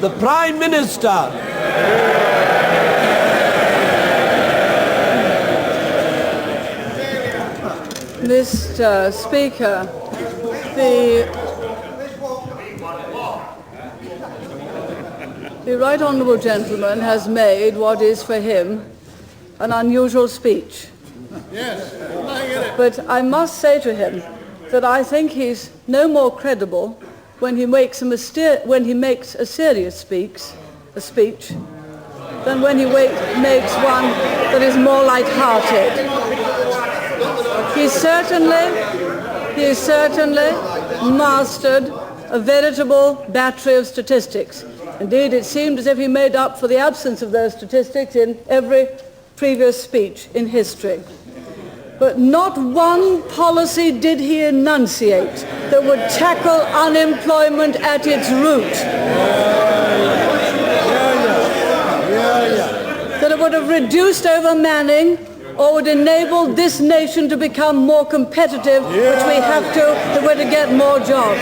the Prime Minister. Mr. Speaker, the right honourable gentleman has made what is for him an unusual speech. Yes. But I must say to him that I think he's no more credible when he makes a serious speech than when he makes one that is more light-hearted. He certainly mastered a veritable battery of statistics. Indeed, it seemed as if he made up for the absence of those statistics in every previous speech in history. But not one policy did he enunciate that would tackle unemployment at its root. That it would have reduced overmanning or would enable this nation to become more competitive, which we have to, if we're to get more jobs.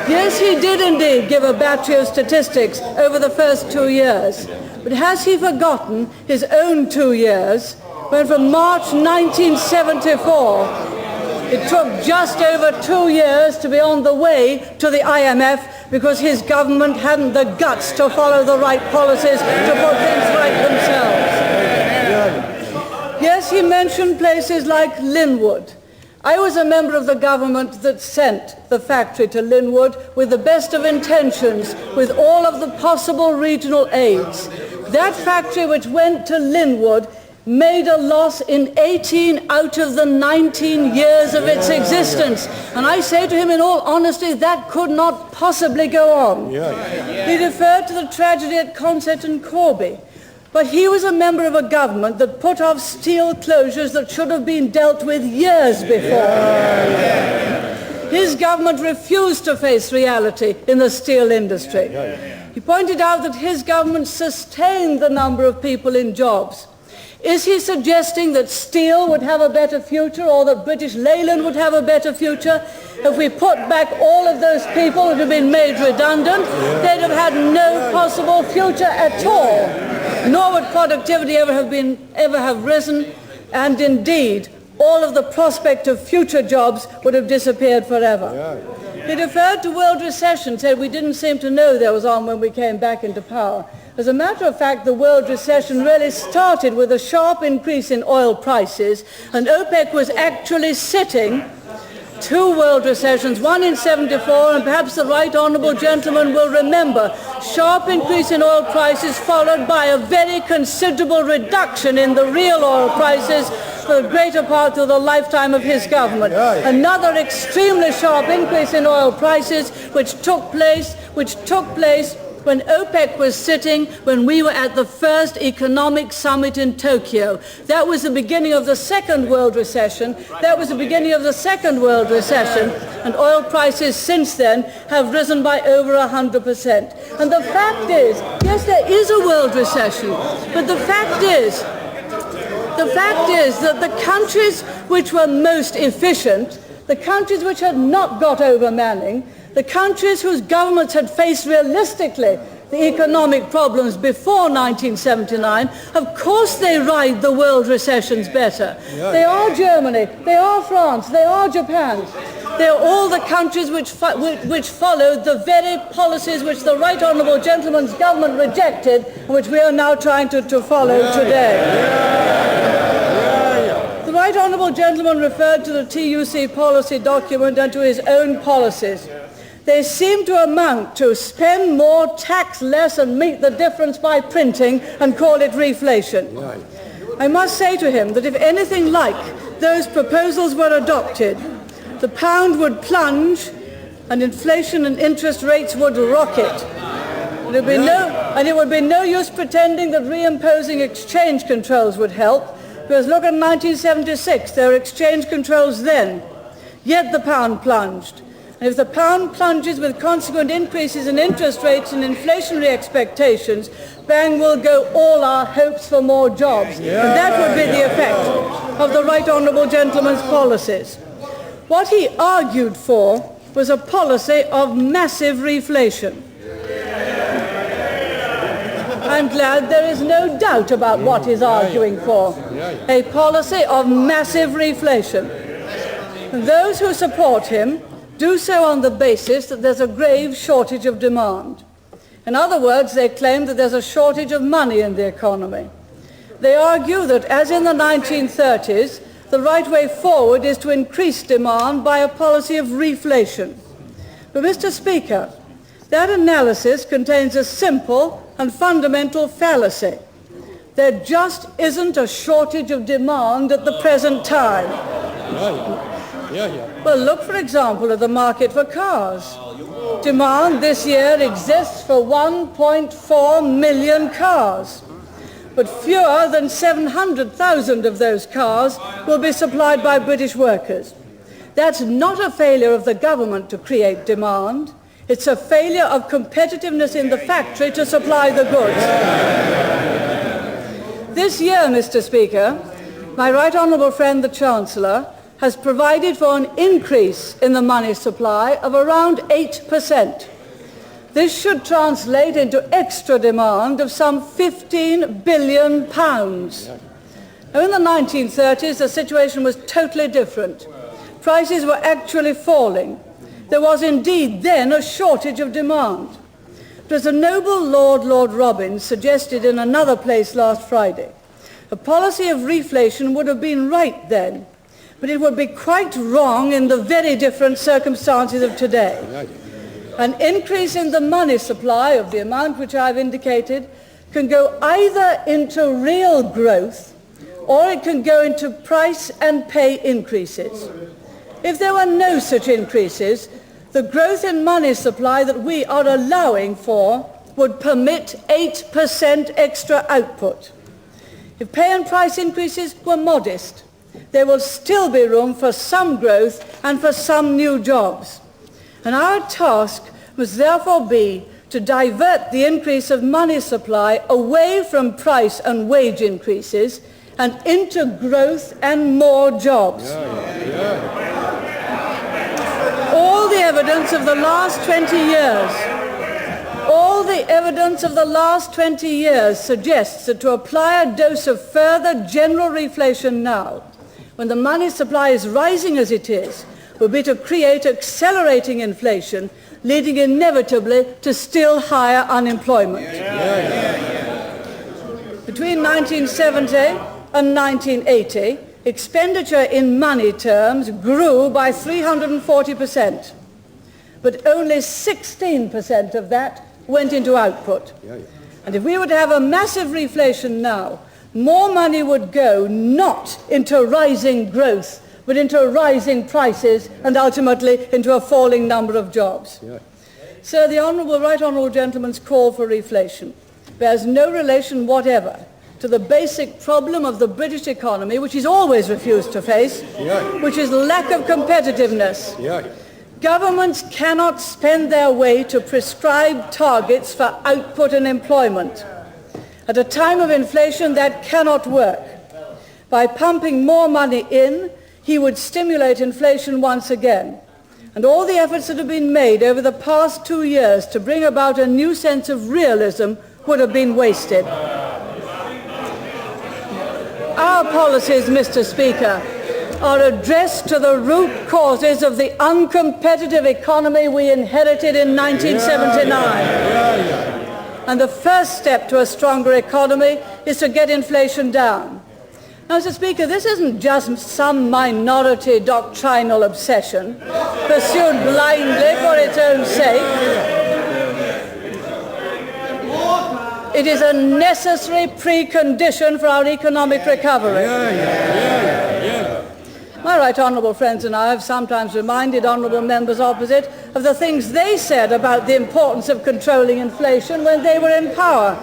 Yes, he did indeed give a battery of statistics over the first 2 years. But has he forgotten his own 2 years, when from March 1974, it took just over 2 years to be on the way to the IMF because his government hadn't the guts to follow the right policies to put things right themselves. Yes, he mentioned places like Linwood. I was a member of the government that sent the factory to Linwood with the best of intentions, with all of the possible regional aids. That factory which went to Linwood made a loss in 18 out of the 19 years of its existence. And I say to him in all honesty, that could not possibly go on. He referred to the tragedy at Consett and Corby. But he was a member of a government that put off steel closures that should have been dealt with years before. His government refused to face reality in the steel industry. He pointed out that his government sustained the number of people in jobs. Is he suggesting that steel would have a better future or that British Leyland would have a better future? If we put back all of those people who have been made redundant, they'd have had no possible future at all. Nor would productivity ever have risen, and indeed, all of the prospect of future jobs would have disappeared forever. He referred to world recession, said we didn't seem to know there was on when we came back into power. As a matter of fact, the world recession really started with a sharp increase in oil prices, and OPEC was actually sitting 2 world recessions, one in 74, and perhaps the right honourable gentleman will remember, sharp increase in oil prices followed by a very considerable reduction in the real oil prices for the greater part of the lifetime of his government. Another extremely sharp increase in oil prices which took place when OPEC was sitting, when we were at the first economic summit in Tokyo. That was the beginning of the second world recession. And oil prices since then have risen by over 100%. And the fact is, yes, there is a world recession, but the fact is that the countries which were most efficient, the countries which had not got overmanning, the countries whose governments had faced realistically the economic problems before 1979, of course they ride the world recessions better. They are Germany, they are France, they are Japan. They are all the countries which followed the very policies which the right honourable gentleman's government rejected and which we are now trying to follow today. The right honourable gentleman referred to the TUC policy document and to his own policies. They seem to amount to spend more, tax less, and meet the difference by printing and call it reflation. I must say to him that if anything like those proposals were adopted, the pound would plunge and inflation and interest rates would rocket. And it would be no use pretending that reimposing exchange controls would help, because look at 1976, there were exchange controls then, yet the pound plunged. And if the pound plunges with consequent increases in interest rates and inflationary expectations, bang will go all our hopes for more jobs. And that would be the effect of the right honourable gentleman's policies. What he argued for was a policy of massive reflation. I'm glad there is no doubt about what he's arguing for. A policy of massive reflation. And those who support him do so on the basis that there's a grave shortage of demand. In other words, they claim that there's a shortage of money in the economy. They argue that, as in the 1930s, the right way forward is to increase demand by a policy of reflation. But, Mr. Speaker, that analysis contains a simple and fundamental fallacy. There just isn't a shortage of demand at the present time. Well, look, for example, at the market for cars. Demand this year exists for 1.4 million cars. But fewer than 700,000 of those cars will be supplied by British workers. That's not a failure of the government to create demand. It's a failure of competitiveness in the factory to supply the goods. This year, Mr. Speaker, my right honourable friend, the Chancellor, has provided for an increase in the money supply of around 8%. This should translate into extra demand of some £15 billion. Now, in the 1930s, the situation was totally different. Prices were actually falling. There was indeed then a shortage of demand. But as the noble Lord Robbins suggested in another place last Friday, a policy of reflation would have been right then, but it would be quite wrong in the very different circumstances of today. An increase in the money supply of the amount which I've indicated can go either into real growth or it can go into price and pay increases. If there were no such increases, the growth in money supply that we are allowing for would permit 8% extra output. If pay and price increases were modest, there will still be room for some growth and for some new jobs. And our task must therefore be to divert the increase of money supply away from price and wage increases and into growth and more jobs. All the evidence of the last 20 years suggests that to apply a dose of further general reflation now, when the money supply is rising as it is, would be to create accelerating inflation, leading inevitably to still higher unemployment. Between 1970 and 1980, expenditure in money terms grew by 340%, but only 16% of that went into output. And if we were to have a massive reflation now, more money would go not into rising growth, but into rising prices and ultimately into a falling number of jobs. So the right honourable gentleman's call for reflation bears no relation whatever to the basic problem of the British economy, which he's always refused to face, which is lack of competitiveness. Governments cannot spend their way to prescribed targets for output and employment. At a time of inflation, that cannot work. By pumping more money in, he would stimulate inflation once again. And all the efforts that have been made over the past 2 years to bring about a new sense of realism would have been wasted. Our policies, Mr. Speaker, are addressed to the root causes of the uncompetitive economy we inherited in 1979. And the first step to a stronger economy is to get inflation down. Now, Mr. Speaker, this isn't just some minority doctrinal obsession pursued blindly for its own sake. It is a necessary precondition for our economic recovery. My right honourable friends and I have sometimes reminded honourable members opposite of the things they said about the importance of controlling inflation when they were in power.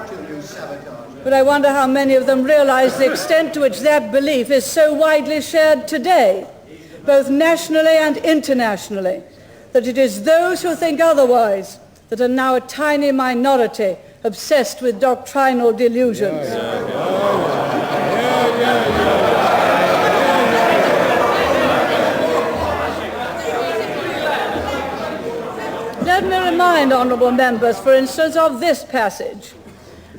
But I wonder how many of them realise the extent to which that belief is so widely shared today, both nationally and internationally, that it is those who think otherwise that are now a tiny minority obsessed with doctrinal delusions. Let me remind honourable members, for instance, of this passage.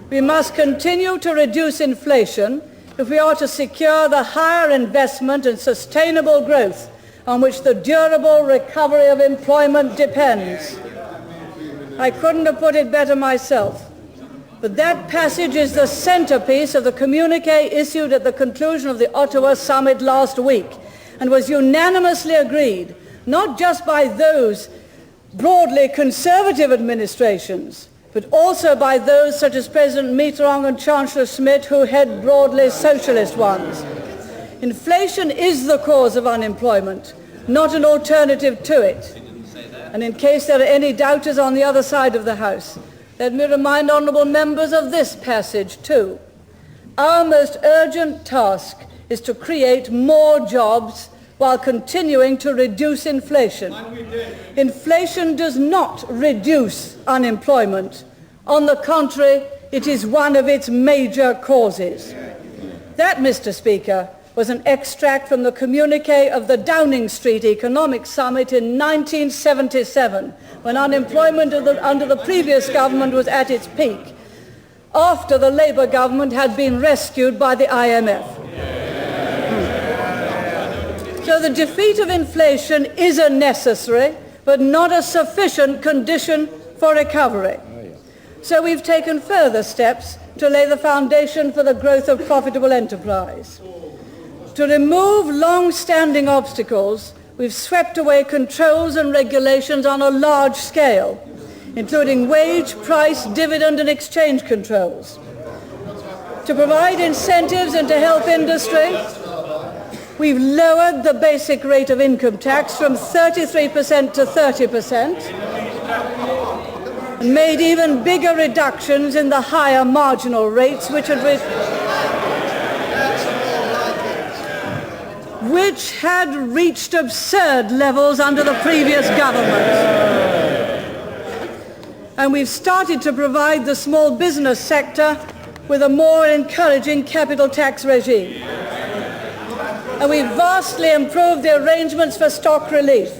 We must continue to reduce inflation if we are to secure the higher investment and sustainable growth on which the durable recovery of employment depends. I couldn't have put it better myself, but that passage is the centerpiece of the communiqué issued at the conclusion of the Ottawa summit last week and was unanimously agreed, not just by those broadly conservative administrations, but also by those such as President Mitterrand and Chancellor Schmidt, who head broadly socialist ones. Inflation is the cause of unemployment, not an alternative to it. And in case there are any doubters on the other side of the House, let me remind honourable members of this passage too. Our most urgent task is to create more jobs while continuing to reduce inflation. Inflation does not reduce unemployment. On the contrary, it is one of its major causes. That, Mr. Speaker, was an extract from the communiqué of the Downing Street Economic Summit in 1977, when unemployment under the previous government was at its peak, after the Labour government had been rescued by the IMF. So the defeat of inflation is a necessary but not a sufficient condition for recovery. So we've taken further steps to lay the foundation for the growth of profitable enterprise. To remove long-standing obstacles, we've swept away controls and regulations on a large scale, including wage, price, dividend and exchange controls. To provide incentives and to help industry, we've lowered the basic rate of income tax from 33% to 30% and made even bigger reductions in the higher marginal rates which had reached absurd levels under the previous government. And we've started to provide the small business sector with a more encouraging capital tax regime. And we've vastly improved the arrangements for stock relief.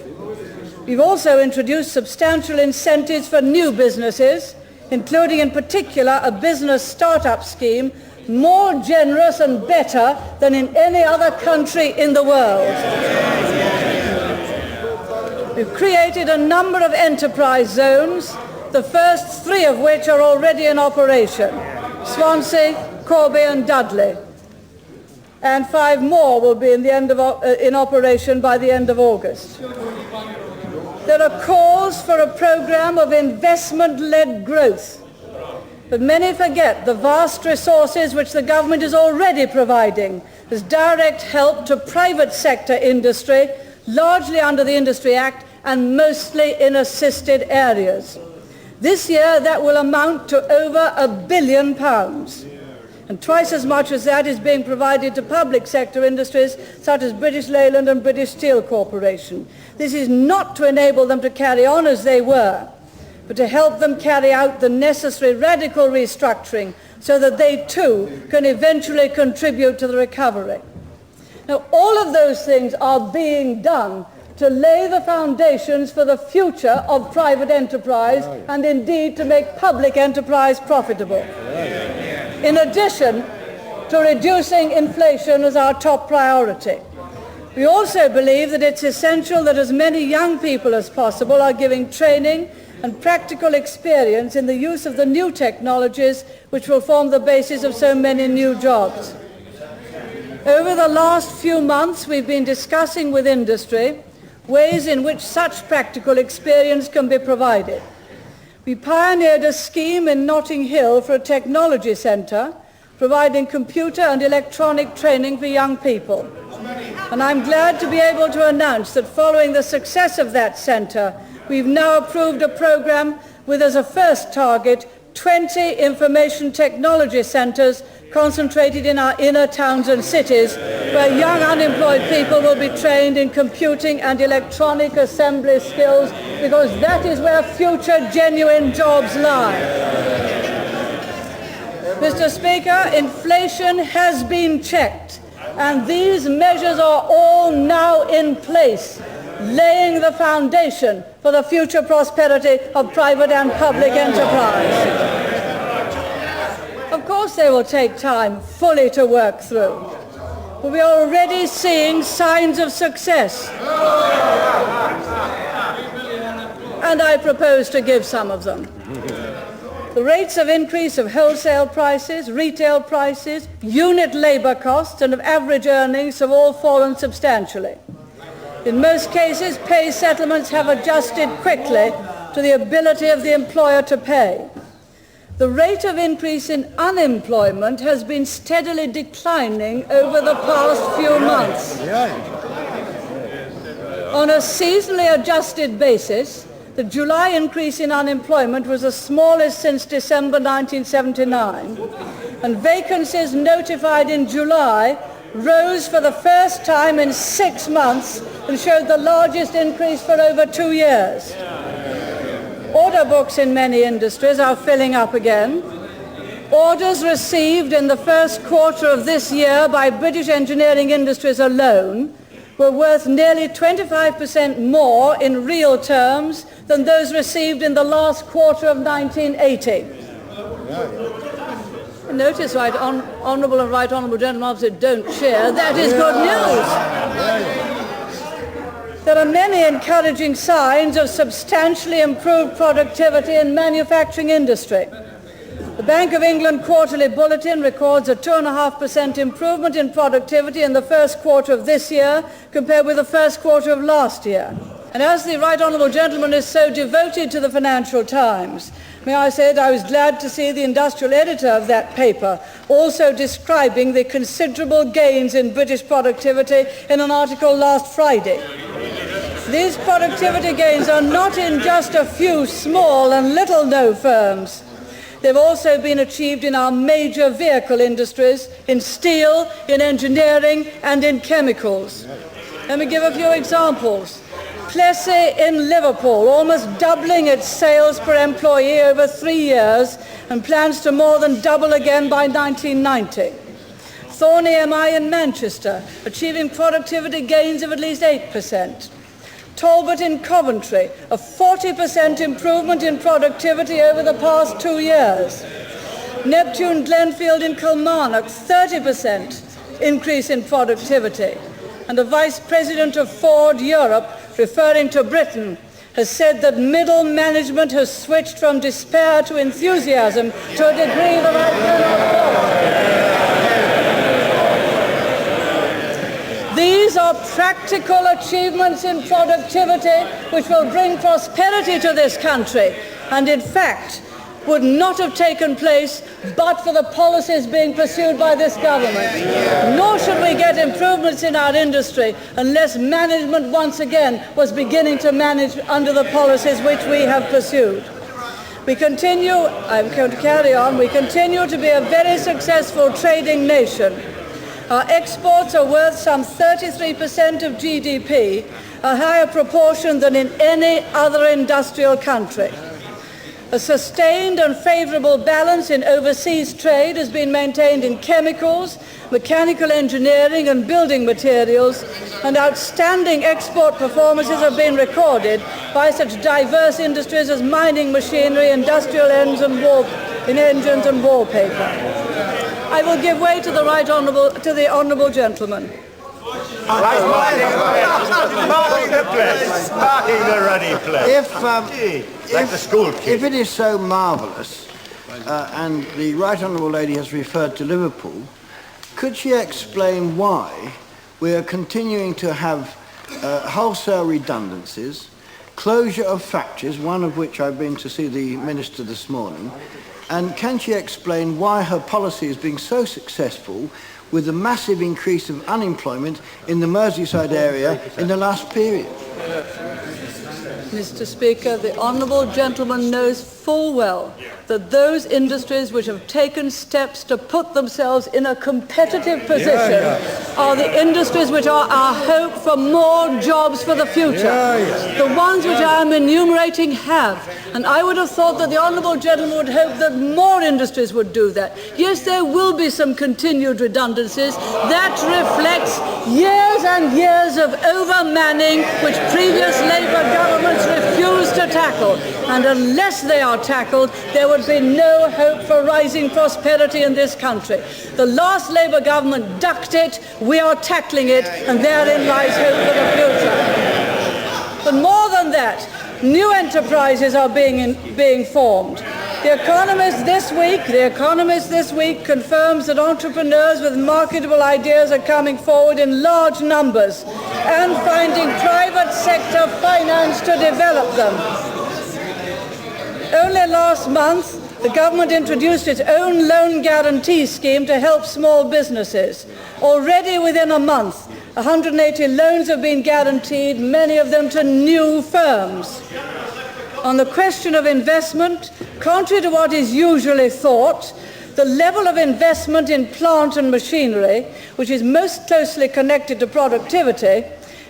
We've also introduced substantial incentives for new businesses, including in particular a business startup scheme more generous and better than in any other country in the world. We've created a number of enterprise zones, the first 3 of which are already in operation: Swansea, Corby and Dudley. And 5 more will be in operation by the end of August. There are calls for a program of investment-led growth, but many forget the vast resources which the government is already providing as direct help to private sector industry, largely under the Industry Act and mostly in assisted areas. This year that will amount to over £1 billion. And twice as much as that is being provided to public sector industries such as British Leyland and British Steel Corporation. This is not to enable them to carry on as they were, but to help them carry out the necessary radical restructuring so that they too can eventually contribute to the recovery. Now, all of those things are being done to lay the foundations for the future of private enterprise and indeed to make public enterprise profitable. In addition to reducing inflation as our top priority, we also believe that it's essential that as many young people as possible are given training and practical experience in the use of the new technologies which will form the basis of so many new jobs. Over the last few months, we've been discussing with industry ways in which such practical experience can be provided. We pioneered a scheme in Notting Hill for a technology centre, providing computer and electronic training for young people. And I'm glad to be able to announce that following the success of that centre, we've now approved a programme with as a first target 20 information technology centres concentrated in our inner towns and cities, where young unemployed people will be trained in computing and electronic assembly skills, because that is where future genuine jobs lie. Mr. Speaker, inflation has been checked, and these measures are all now in place, laying the foundation for the future prosperity of private and public enterprise. course they will take time fully to work through. But we are already seeing signs of success. And I propose to give some of them. The rates of increase of wholesale prices, retail prices, unit labour costs and of average earnings have all fallen substantially. In most cases, pay settlements have adjusted quickly to the ability of the employer to pay. The rate of increase in unemployment has been steadily declining over the past few months. On a seasonally adjusted basis, the July increase in unemployment was the smallest since December 1979, and vacancies notified in July rose for the first time in 6 months and showed the largest increase for over 2 years. Order books in many industries are filling up again. Orders received in the first quarter of this year by British engineering industries alone were worth nearly 25% more in real terms than those received in the last quarter of 1980. Notice, honourable and right honourable gentlemen opposite don't cheer. That is good news. There are many encouraging signs of substantially improved productivity in manufacturing industry. The Bank of England Quarterly Bulletin records a 2.5% improvement in productivity in the first quarter of this year compared with the first quarter of last year. And as the right honourable gentleman is so devoted to the Financial Times, may I say that I was glad to see the industrial editor of that paper also describing the considerable gains in British productivity in an article last Friday. These productivity gains are not in just a few small and little-known firms. They've also been achieved in our major vehicle industries, in steel, in engineering, and in chemicals. Let me give a few examples. Plessy in Liverpool, almost doubling its sales per employee over 3 years, and plans to more than double again by 1990. Thorney MI in Manchester, achieving productivity gains of at least 8%. Talbot in Coventry, a 40% improvement in productivity over the past 2 years. Neptune Glenfield in Kilmarnock, 30% increase in productivity. And the Vice President of Ford Europe, referring to Britain, has said that middle management has switched from despair to enthusiasm to a degree that I cannot fault. These are practical achievements in productivity which will bring prosperity to this country, and in fact would not have taken place but for the policies being pursued by this government. Nor should we get improvements in our industry unless management once again was beginning to manage under the policies which we have pursued. We continue to be a very successful trading nation. Our exports are worth some 33% of GDP, a higher proportion than in any other industrial country. A sustained and favourable balance in overseas trade has been maintained in chemicals, mechanical engineering and building materials, and outstanding export performances have been recorded by such diverse industries as mining machinery, industrial engines and wallpaper. I will give way to the honourable gentleman. Marking the place. Marking the ready place. If it is so marvellous, and the Right Honourable Lady has referred to Liverpool, could she explain why we are continuing to have wholesale redundancies, closure of factories, one of which I've been to see the Minister this morning, and can she explain why her policy has been so successful with a massive increase of unemployment in the Merseyside area in the last period? Mr. Speaker, the honourable gentleman knows full well that those industries which have taken steps to put themselves in a competitive position are the industries which are our hope for more jobs for the future. The ones which I am enumerating have, and I would have thought that the honourable gentleman would hope that more industries would do that. Yes, there will be some continued redundancies. That reflects years and years of overmanning which previous Labour governments refused to tackle. And unless they are tackled, there would be no hope for rising prosperity in this country. The last Labour government ducked it, we are tackling it, and therein lies hope for the future. But more than that, new enterprises are being formed. The Economist this week confirms that entrepreneurs with marketable ideas are coming forward in large numbers and finding private sector finance to develop them. Only last month, the government introduced its own loan guarantee scheme to help small businesses. Already within a month, 180 loans have been guaranteed, many of them to new firms. On the question of investment, contrary to what is usually thought, the level of investment in plant and machinery, which is most closely connected to productivity,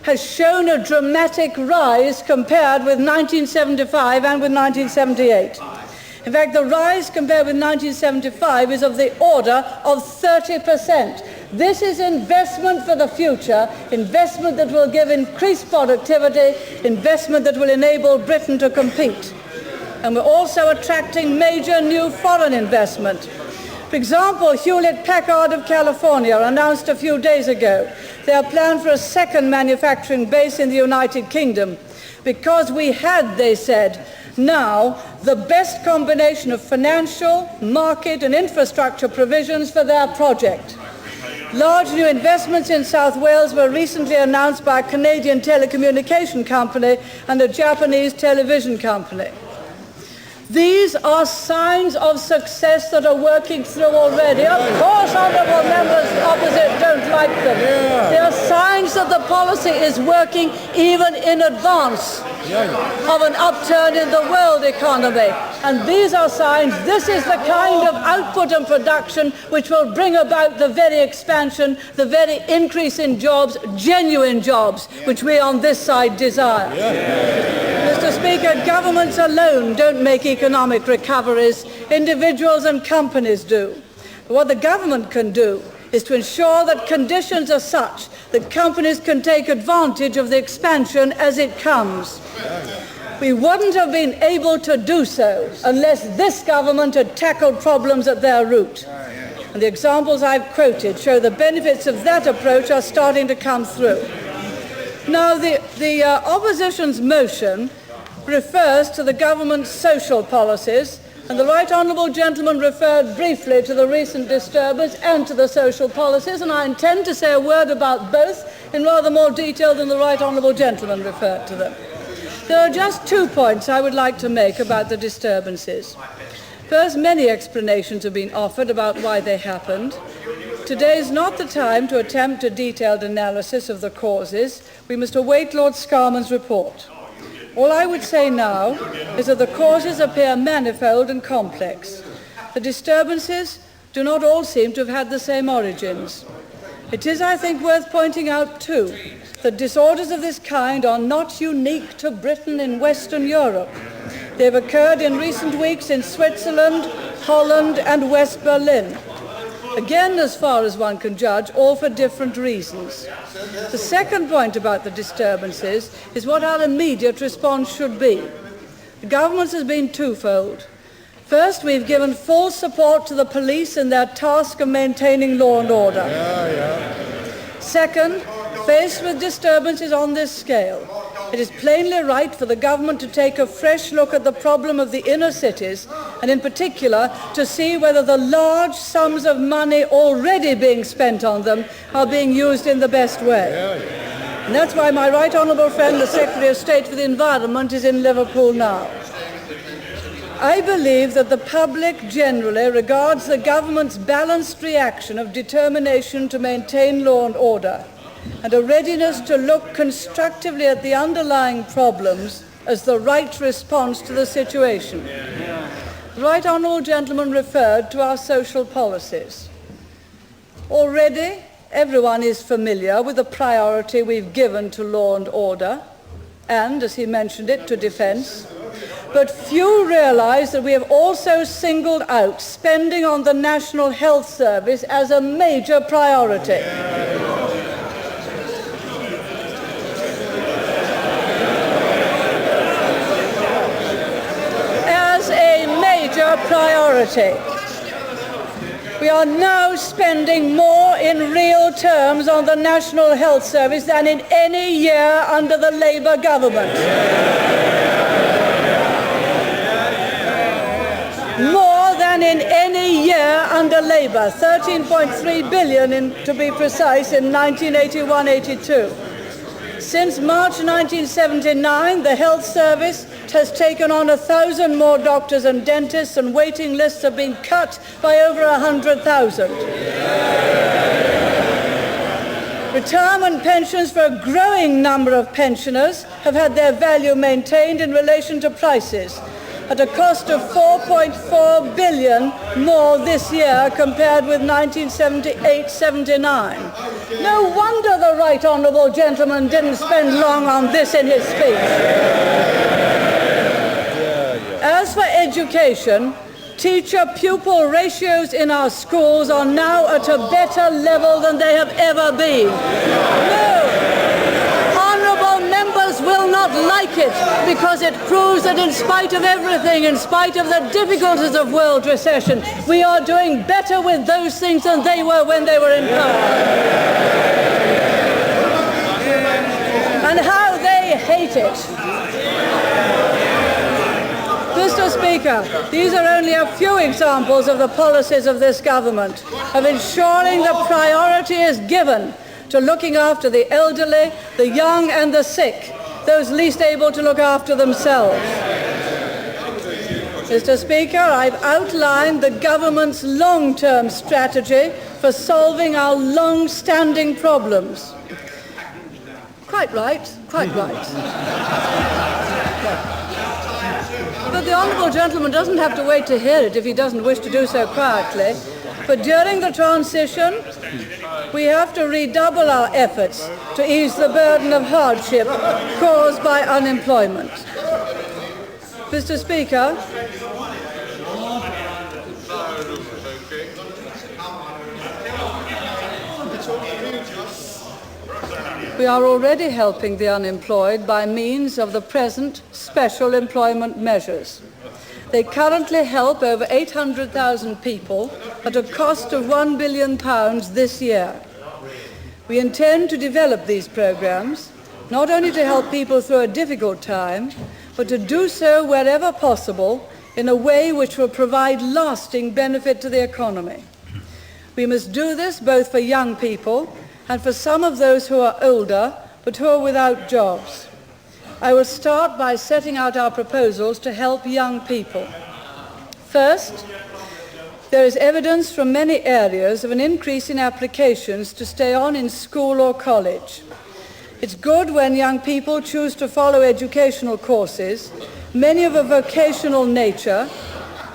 has shown a dramatic rise compared with 1975 and with 1978. In fact, the rise compared with 1975 is of the order of 30%. This is investment for the future, investment that will give increased productivity, investment that will enable Britain to compete. And we're also attracting major new foreign investment. For example, Hewlett-Packard of California announced a few days ago their plan for a second manufacturing base in the United Kingdom because we had, they said, now the best combination of financial, market and infrastructure provisions for their project. Large new investments in South Wales were recently announced by a Canadian telecommunication company and a Japanese television company. These are signs of success that are working through already. Of course, honourable members opposite don't like them. They are signs that the policy is working even in advance of an upturn in the world economy. And these are signs, this is the kind of output and production which will bring about the very expansion, the very increase in jobs, genuine jobs, which we on this side desire. Mr. Speaker, governments alone don't make economic recoveries. Individuals and companies do. But what the government can do is to ensure that conditions are such that companies can take advantage of the expansion as it comes. We wouldn't have been able to do so unless this government had tackled problems at their root. And the examples I've quoted show the benefits of that approach are starting to come through. Now, the opposition's motion refers to the government's social policies, and the right honourable gentleman referred briefly to the recent disturbance and to the social policies, and I intend to say a word about both in rather more detail than the right honourable gentleman referred to them. There are just 2 points I would like to make about the disturbances. First, many explanations have been offered about why they happened. Today is not the time to attempt a detailed analysis of the causes. We must await Lord Scarman's report. All I would say now is that the causes appear manifold and complex. The disturbances do not all seem to have had the same origins. It is, I think, worth pointing out, too, that disorders of this kind are not unique to Britain in Western Europe. They have occurred in recent weeks in Switzerland, Holland, and West Berlin. Again, as far as one can judge, all for different reasons. The second point about the disturbances is what our immediate response should be. The government has been twofold. First, we've given full support to the police in their task of maintaining law and order. Second, faced with disturbances on this scale, it is plainly right for the government to take a fresh look at the problem of the inner cities, and in particular to see whether the large sums of money already being spent on them are being used in the best way. And that's why my right honourable friend, the Secretary of State for the Environment, is in Liverpool now. I believe that the public generally regards the government's balanced reaction of determination to maintain law and order and a readiness to look constructively at the underlying problems as the right response to the situation. The right honourable gentleman referred to our social policies. Already, everyone is familiar with the priority we've given to law and order and, as he mentioned it, to defence. But few realise that we have also singled out spending on the National Health Service as a major priority. As a major priority. We are now spending more in real terms on the National Health Service than in any year under the Labour government. More than in any year under Labour, 13.3 billion to be precise in 1981-82. Since March 1979, the health service has taken on 1,000 more doctors and dentists, and waiting lists have been cut by over 100,000. Retirement pensions for a growing number of pensioners have had their value maintained in relation to prices, at a cost of 4.4 billion more this year compared with 1978-79. No wonder the Right Honourable Gentleman didn't spend long on this in his speech. As for education, teacher-pupil ratios in our schools are now at a better level than they have ever been. No! Honourable members will not like it because it proves that in spite of everything, in spite of the difficulties of world recession, we are doing better with those things than they were when they were in power. And how they hate it. Mr. Speaker, these are only a few examples of the policies of this government, of ensuring that priority is given to looking after the elderly, the young and the sick, those least able to look after themselves. Mr. Speaker, I've outlined the government's long-term strategy for solving our long-standing problems. Quite right, quite right. But the Honourable Gentleman doesn't have to wait to hear it if he doesn't wish to do so quietly. But during the transition, we have to redouble our efforts to ease the burden of hardship caused by unemployment. Mr. Speaker, we are already helping the unemployed by means of the present special employment measures. They currently help over 800,000 people at a cost of £1 billion this year. We intend to develop these programs, not only to help people through a difficult time, but to do so wherever possible in a way which will provide lasting benefit to the economy. We must do this both for young people and for some of those who are older but who are without jobs. I will start by setting out our proposals to help young people. First, there is evidence from many areas of an increase in applications to stay on in school or college. It's good when young people choose to follow educational courses, many of a vocational nature,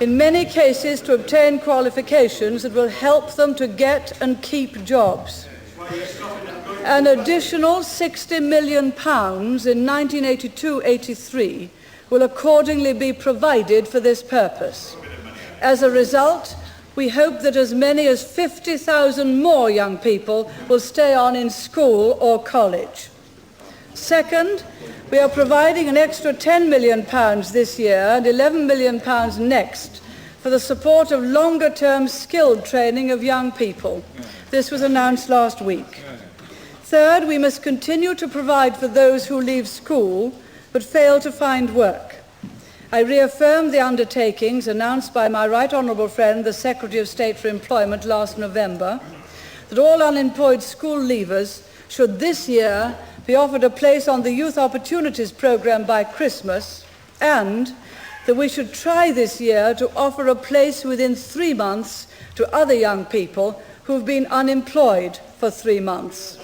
in many cases to obtain qualifications that will help them to get and keep jobs. An additional £60 million in 1982-83 will accordingly be provided for this purpose. As a result, we hope that as many as 50,000 more young people will stay on in school or college. Second, we are providing an extra £10 million this year and £11 million next for the support of longer-term skilled training of young people. This was announced last week. Third, we must continue to provide for those who leave school but fail to find work. I reaffirm the undertakings announced by my right honourable friend, the Secretary of State for Employment last November, that all unemployed school leavers should this year be offered a place on the Youth Opportunities Programme by Christmas, and that we should try this year to offer a place within 3 months to other young people who have been unemployed for 3 months.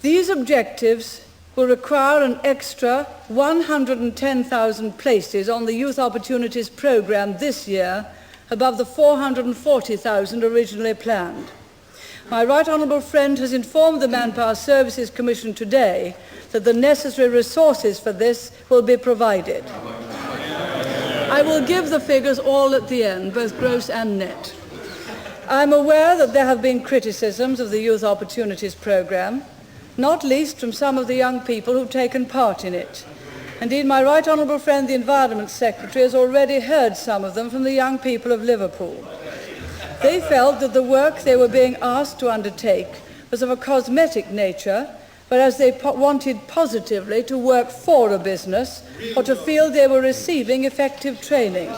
These objectives will require an extra 110,000 places on the Youth Opportunities Programme this year, above the 440,000 originally planned. My right honourable friend has informed the Manpower Services Commission today that the necessary resources for this will be provided. I will give the figures all at the end, both gross and net. I am aware that there have been criticisms of the Youth Opportunities Programme, not least from some of the young people who've taken part in it. Indeed, my right honourable friend, the Environment Secretary, has already heard some of them from the young people of Liverpool. They felt that the work they were being asked to undertake was of a cosmetic nature, whereas they wanted positively to work for a business or to feel they were receiving effective training.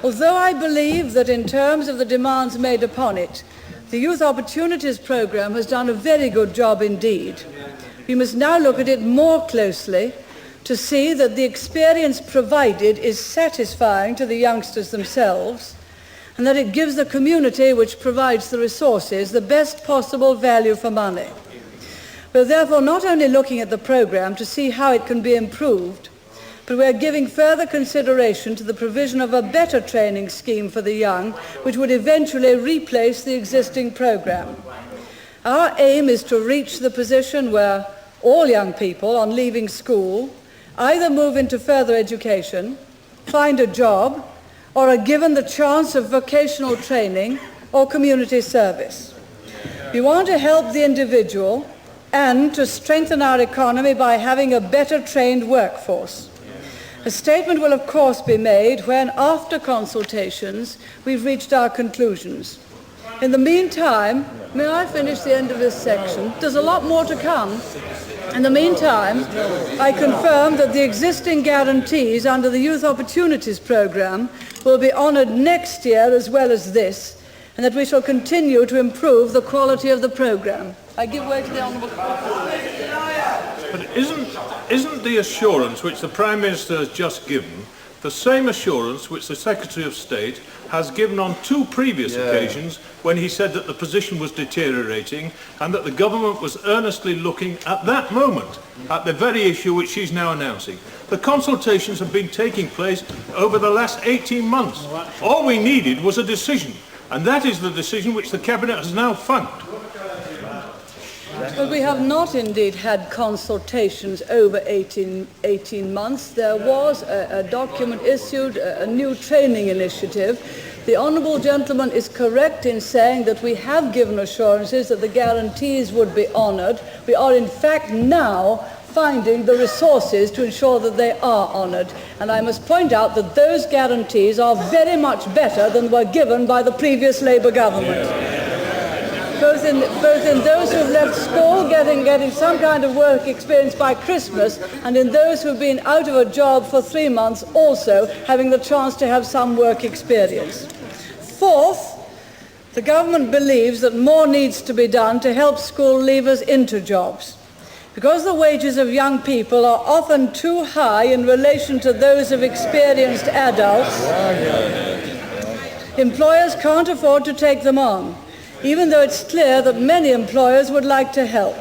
Although I believe that in terms of the demands made upon it, the Youth Opportunities Programme has done a very good job indeed, we must now look at it more closely to see that the experience provided is satisfying to the youngsters themselves, and that it gives the community which provides the resources the best possible value for money. We're therefore not only looking at the programme to see how it can be improved, but we're giving further consideration to the provision of a better training scheme for the young, which would eventually replace the existing programme. Our aim is to reach the position where all young people, on leaving school, either move into further education, find a job, or are given the chance of vocational training or community service. We want to help the individual and to strengthen our economy by having a better trained workforce. A statement will of course be made when, after consultations, we've reached our conclusions. In the meantime, may I finish the end of this section? There's a lot more to come. In the meantime, I confirm that the existing guarantees under the Youth Opportunities Programme will be honoured next year as well as this, and that we shall continue to improve the quality of the programme. I give way to the Honourable. But isn't the assurance which the Prime Minister has just given the same assurance which the Secretary of State has given on two previous occasions when he said that the position was deteriorating and that the government was earnestly looking at that moment at the very issue which she's now announcing? The consultations have been taking place over the last 18 months. All we needed was a decision, and that is the decision which the Cabinet has now found. Well, we have not indeed had consultations over 18 months. There was a document issued, a new training initiative. The Honourable Gentleman is correct in saying that we have given assurances that the guarantees would be honoured. We are in fact now finding the resources to ensure that they are honoured. And I must point out that those guarantees are very much better than were given by the previous Labour government. Both in those who have left school getting some kind of work experience by Christmas, and in those who have been out of a job for 3 months also having the chance to have some work experience. Fourth, the government believes that more needs to be done to help school leavers into jobs. Because the wages of young people are often too high in relation to those of experienced adults, employers can't afford to take them on, even though it's clear that many employers would like to help.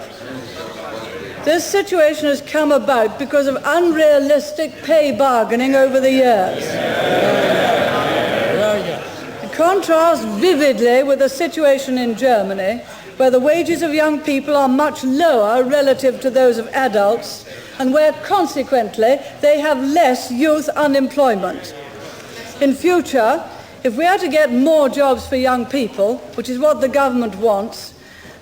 This situation has come about because of unrealistic pay bargaining over the years. It contrasts vividly with the situation in Germany, where the wages of young people are much lower relative to those of adults, and where consequently they have less youth unemployment. In future, if we are to get more jobs for young people, which is what the government wants,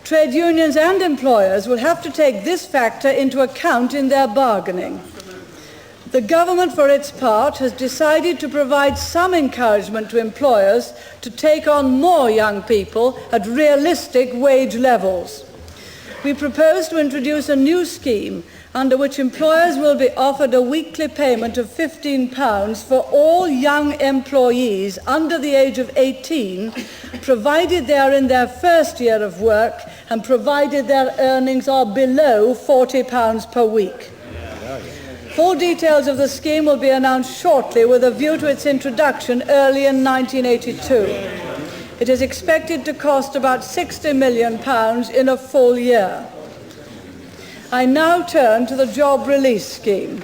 trade unions and employers will have to take this factor into account in their bargaining. The government, for its part, has decided to provide some encouragement to employers to take on more young people at realistic wage levels. We propose to introduce a new scheme under which employers will be offered a weekly payment of £15 for all young employees under the age of 18, provided they are in their first year of work and provided their earnings are below £40 per week. Full details of the scheme will be announced shortly with a view to its introduction early in 1982. It is expected to cost about £60 million in a full year. I now turn to the job release scheme.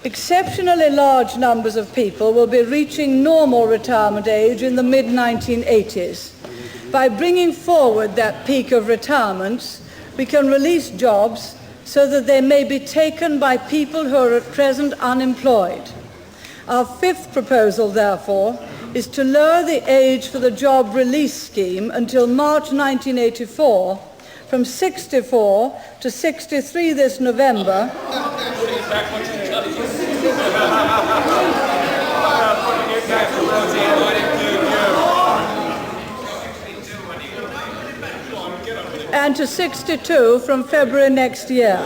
Exceptionally large numbers of people will be reaching normal retirement age in the mid-1980s. By bringing forward that peak of retirements, we can release jobs so that they may be taken by people who are at present unemployed. Our fifth proposal, therefore, is to lower the age for the job release scheme until March 1984 from 64 to 63 this November. and to 62 from February next year.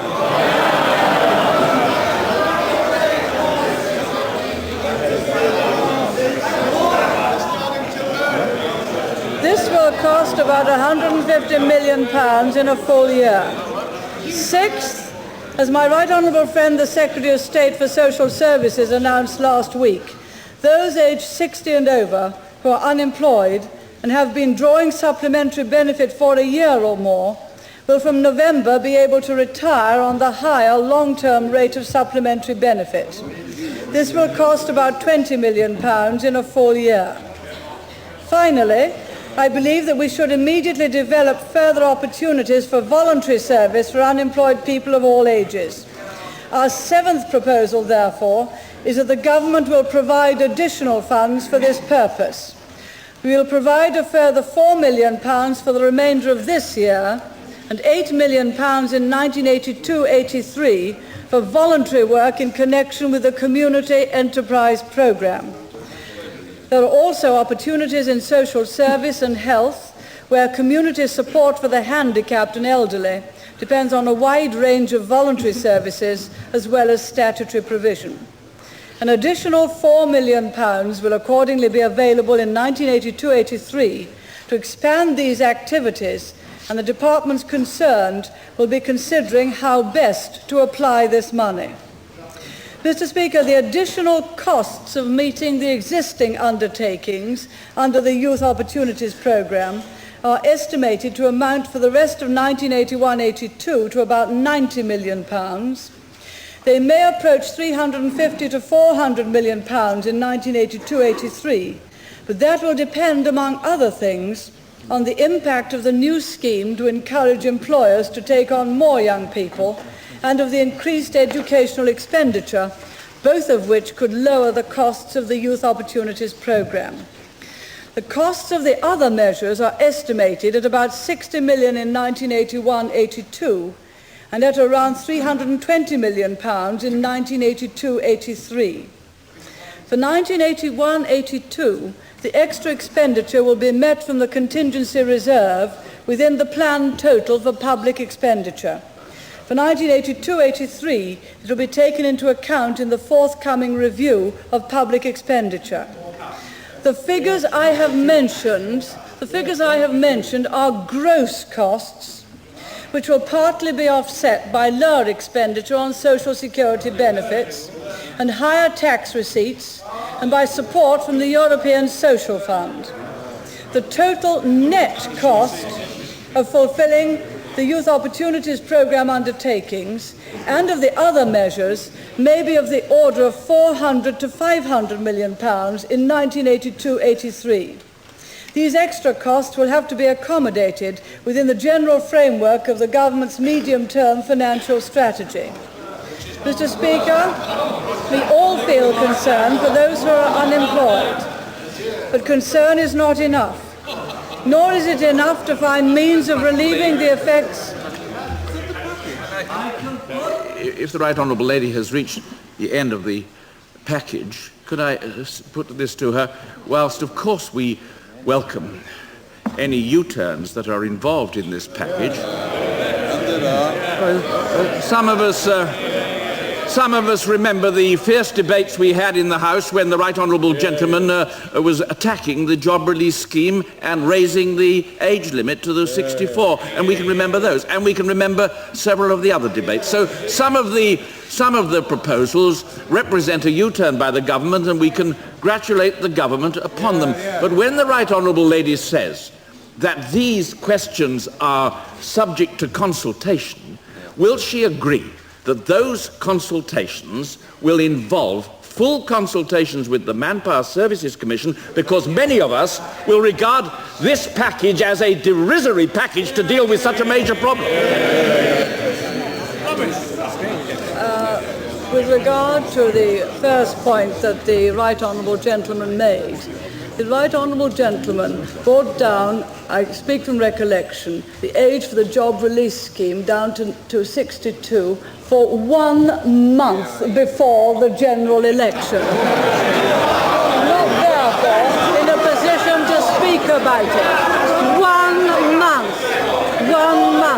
This will cost about £150 million in a full year. Sixth, as my right honourable friend, the Secretary of State for Social Services, announced last week, those aged 60 and over who are unemployed and have been drawing supplementary benefit for a year or more will from November be able to retire on the higher long-term rate of supplementary benefit. This will cost about £20 million in a full year. Finally, I believe that we should immediately develop further opportunities for voluntary service for unemployed people of all ages. Our seventh proposal, therefore, is that the government will provide additional funds for this purpose. We will provide a further £4 million for the remainder of this year and £8 million in 1982-83 for voluntary work in connection with the Community Enterprise Programme. There are also opportunities in social service and health where community support for the handicapped and elderly depends on a wide range of voluntary services as well as statutory provision. An additional £4 million will accordingly be available in 1982-83 to expand these activities, and the departments concerned will be considering how best to apply this money. Mr. Speaker, the additional costs of meeting the existing undertakings under the Youth Opportunities Programme are estimated to amount for the rest of 1981-82 to about £90 million. They may approach £350 to £400 million in 1982-83, but that will depend, among other things, on the impact of the new scheme to encourage employers to take on more young people and of the increased educational expenditure, both of which could lower the costs of the Youth Opportunities Programme. The costs of the other measures are estimated at about £60 million in 1981-82 and at around £320 million in 1982-83. For 1981-82, the extra expenditure will be met from the contingency reserve within the planned total for public expenditure. For 1982-83, it will be taken into account in the forthcoming review of public expenditure. The figures I have mentioned are gross costs, which will partly be offset by lower expenditure on social security benefits and higher tax receipts and by support from the European Social Fund. The total net cost of fulfilling the Youth Opportunities Programme undertakings and of the other measures may be of the order of £400 to £500 million in 1982-83. These extra costs will have to be accommodated within the general framework of the government's medium-term financial strategy. Mr. Speaker, we all feel concern for those who are unemployed, but concern is not enough. Nor is it enough to find means of relieving the effects. If the Right Honourable Lady has reached the end of the package, could I put this to her? Whilst, of course, we welcome any U-turns that are involved in this package, some of us remember the fierce debates we had in the House when the Right Honourable Gentleman was attacking the job release scheme and raising the age limit to the 64, and we can remember those, and we can remember several of the other debates. So some of the proposals represent a U-turn by the government, and we congratulate the government upon them. But when the Right Honourable Lady says that these questions are subject to consultation, will she agree that those consultations will involve full consultations with the Manpower Services Commission, because many of us will regard this package as a derisory package to deal with such a major problem? With regard to the first point that the Right Honourable Gentleman made, the Right Honourable Gentleman brought down, I speak from recollection, the age for the job release scheme down to 62 for 1 month before the general election. Not therefore in a position to speak about it. 1 month. 1 month.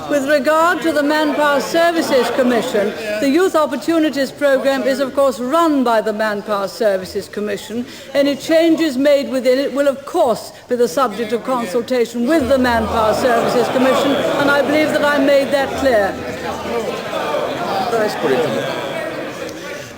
With regard to the Manpower Services Commission, the Youth Opportunities Programme is of course run by the Manpower Services Commission. Any changes made within it will of course be the subject of consultation with the Manpower Services Commission, and I believe that I made that clear.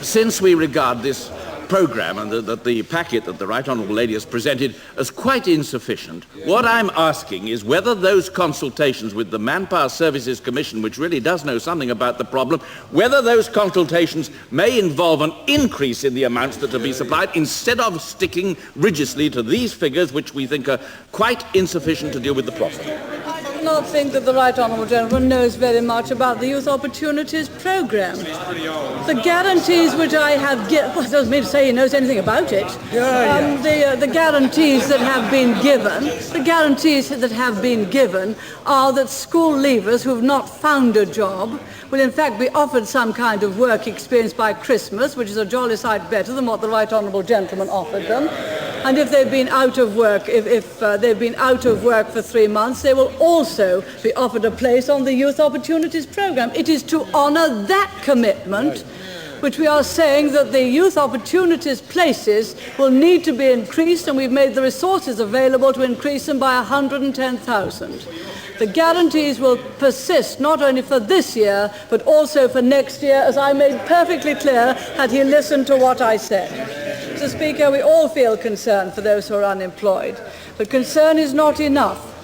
Since we regard this programme and the packet that the Right Honourable Lady has presented as quite insufficient, what I'm asking is whether those consultations with the Manpower Services Commission, which really does know something about the problem, whether those consultations may involve an increase in the amounts that are to be supplied instead of sticking rigidly to these figures which we think are quite insufficient to deal with the problem. I do not think that the Right Honourable Gentleman knows very much about the Youth Opportunities Programme. The guarantees which I have given, well, it doesn't mean to say he knows anything about it. The guarantees that have been given are that school leavers who have not found a job will in fact be offered some kind of work experience by Christmas, which is a jolly sight better than what the Right Honourable Gentleman offered them. And if they've been out of work, if they've been out of work for 3 months, they will also be offered a place on the Youth Opportunities Programme. It is to honour that commitment which we are saying that the Youth Opportunities places will need to be increased, and we've made the resources available to increase them by 110,000. The guarantees will persist not only for this year, but also for next year, as I made perfectly clear had he listened to what I said. Mr. Speaker, we all feel concern for those who are unemployed, but concern is not enough.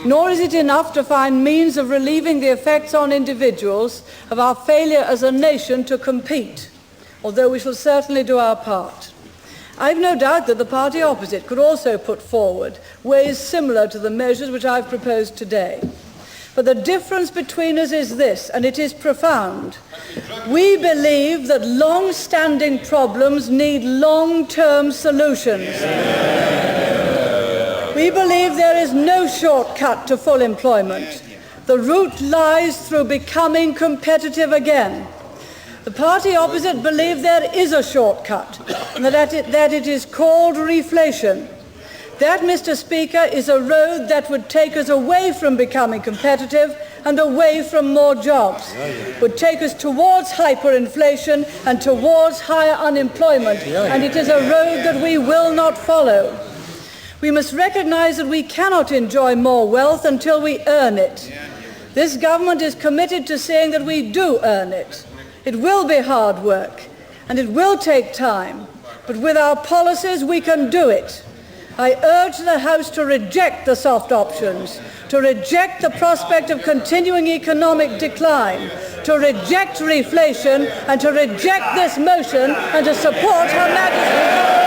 Nor is it enough to find means of relieving the effects on individuals of our failure as a nation to compete, although we shall certainly do our part. I have no doubt that the party opposite could also put forward ways similar to the measures which I have proposed today. But the difference between us is this, and it is profound. We believe that long-standing problems need long-term solutions. We believe there is no shortcut to full employment. The route lies through becoming competitive again. The party opposite believe there is a shortcut, and that it is called reflation. That, Mr. Speaker, is a road that would take us away from becoming competitive and away from more jobs, would take us towards hyperinflation and towards higher unemployment, and it is a road that we will not follow. We must recognise that we cannot enjoy more wealth until we earn it. This government is committed to saying that we do earn it. It will be hard work, and it will take time, but with our policies we can do it. I urge the House to reject the soft options, to reject the prospect of continuing economic decline, to reject reflation, and to reject this motion, and to support Her Majesty.